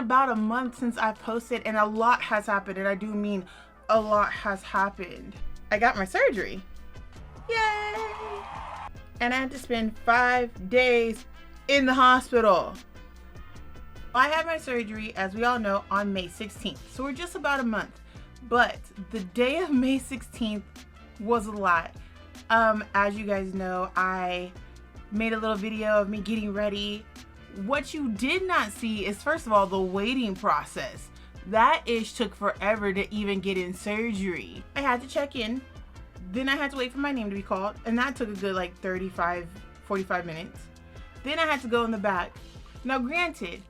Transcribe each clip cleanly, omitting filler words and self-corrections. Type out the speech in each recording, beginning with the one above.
about a month since I posted, and a lot has happened, and I do mean a lot has happened. I got my surgery. Yay! And I had to spend 5 days in the hospital. I had my surgery, as we all know, on May 16th. So we're just about a month. But the day of May 16th was a lot. As you guys know, I made a little video of me getting ready. What you did not see is, first of all, the waiting process. That ish took forever to even get in surgery. I had to check in. Then I had to wait for my name to be called, and that took a good like 35, 45 minutes. Then I had to go in the back. Now granted,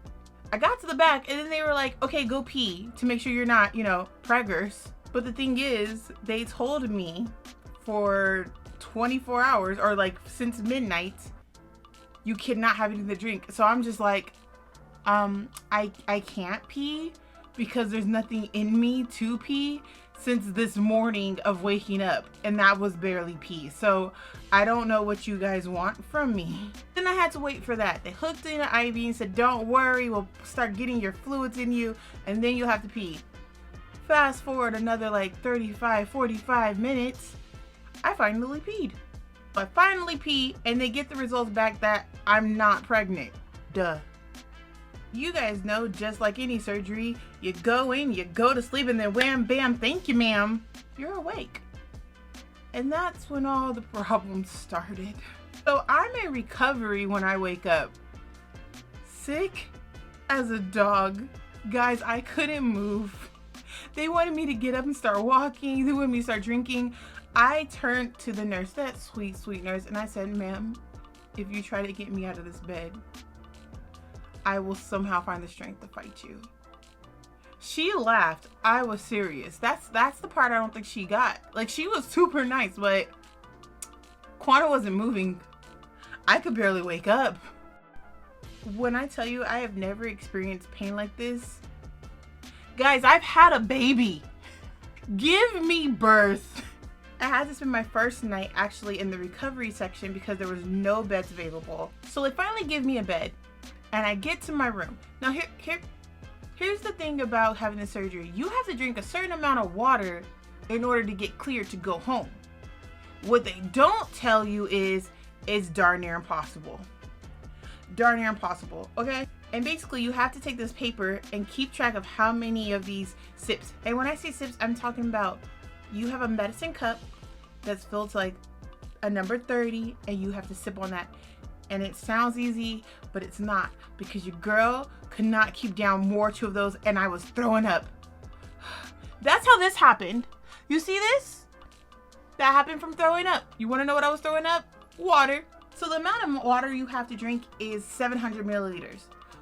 I got to the back and then they were like, okay, go pee to make sure you're not, preggers. But the thing is, they told me for 24 hours or like since midnight, you cannot have anything to drink. So I'm just like, I can't pee because there's nothing in me to pee since this morning of waking up, and that was barely pee. So I don't know what you guys want from me. Then I had to wait for that. They hooked in an IV and said, don't worry, we'll start getting your fluids in you and then you'll have to pee. Fast forward another like 35, 45 minutes, I finally peed. I finally pee and they get the results back that I'm not pregnant. Duh. You guys know, just like any surgery, you go in, you go to sleep, and then wham, bam, thank you, ma'am, you're awake. And that's when all the problems started. So I'm in recovery when I wake up. Sick as a dog. Guys, I couldn't move. They wanted me to get up and start walking. They wanted me to start drinking. I turned to the nurse, that sweet, sweet nurse, and I said, ma'am, if you try to get me out of this bed, I will somehow find the strength to fight you. She laughed. I was serious. That's the part I don't think she got. Like, she was super nice, but Quanta wasn't moving. I could barely wake up. When I tell you I have never experienced pain like this, guys, I've had a baby. Give me birth. I had to spend my first night actually in the recovery section because there was no beds available. So they finally give me a bed. And I get to my room. Now here's the thing about having the surgery. You have to drink a certain amount of water in order to get cleared to go home. What they don't tell you is it's darn near impossible. Darn near impossible, okay? And basically you have to take this paper and keep track of how many of these sips. And when I say sips, I'm talking about you have a medicine cup that's filled to like a number 30 and you have to sip on that. And it sounds easy, but it's not, because your girl could not keep down more two of those and I was throwing up. That's how this happened. You see this? That happened from throwing up. You wanna know what I was throwing up? Water. So the amount of water you have to drink is 700 milliliters,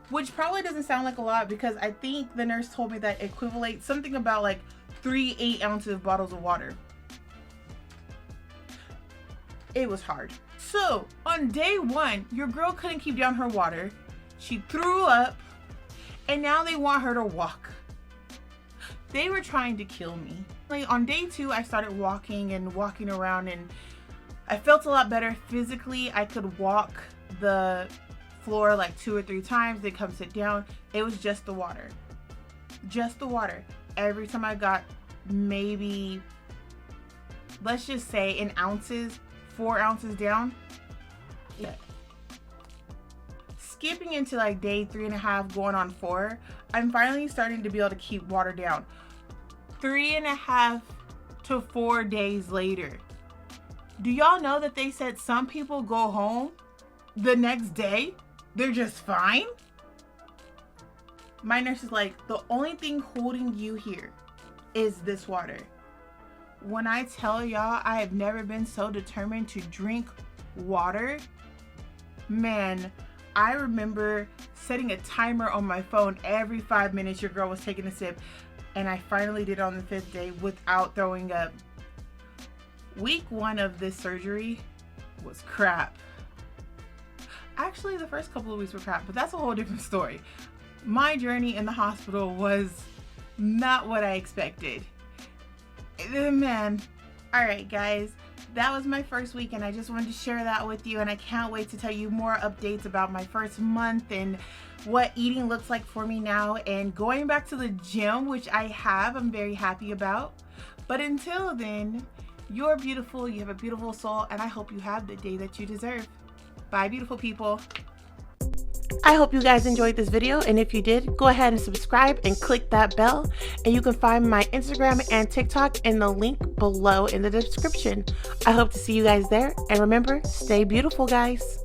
which probably doesn't sound like a lot because I think the nurse told me that equivalates something about like 3 8-ounce bottles of water. It was hard. So on day one, your girl couldn't keep down her water. She threw up and now they want her to walk. They were trying to kill me. Like on day two, I started walking around and I felt a lot better physically. I could walk the floor like 2 or 3 times, then come sit down. It was just the water. Just the water. Every time I got maybe, let's just say in ounces, 4 ounces down. Yeah. Skipping into like day 3.5, going on 4, I'm finally starting to be able to keep water down. 3.5 to 4 days later. Do y'all know that they said some people go home the next day? They're just fine? My nurse is like, the only thing holding you here is this water. When I tell y'all I have never been so determined to drink water, man, I remember setting a timer on my phone every 5 minutes your girl was taking a sip, and I finally did it on the 5th day without throwing up. Week 1 of this surgery was crap. Actually, the first couple of weeks were crap, but that's a whole different story. My journey in the hospital was not what I expected. Man, all right, guys, that was my first week, and I just wanted to share that with you, and I can't wait to tell you more updates about my first month and what eating looks like for me now, and going back to the gym, which I'm very happy about. But until then, you're beautiful, you have a beautiful soul, and I hope you have the day that you deserve. Bye, beautiful people. I hope you guys enjoyed this video, and if you did, go ahead and subscribe and click that bell, and you can find my Instagram and TikTok in the link below in the description. I hope to see you guys there, and remember, stay beautiful, guys.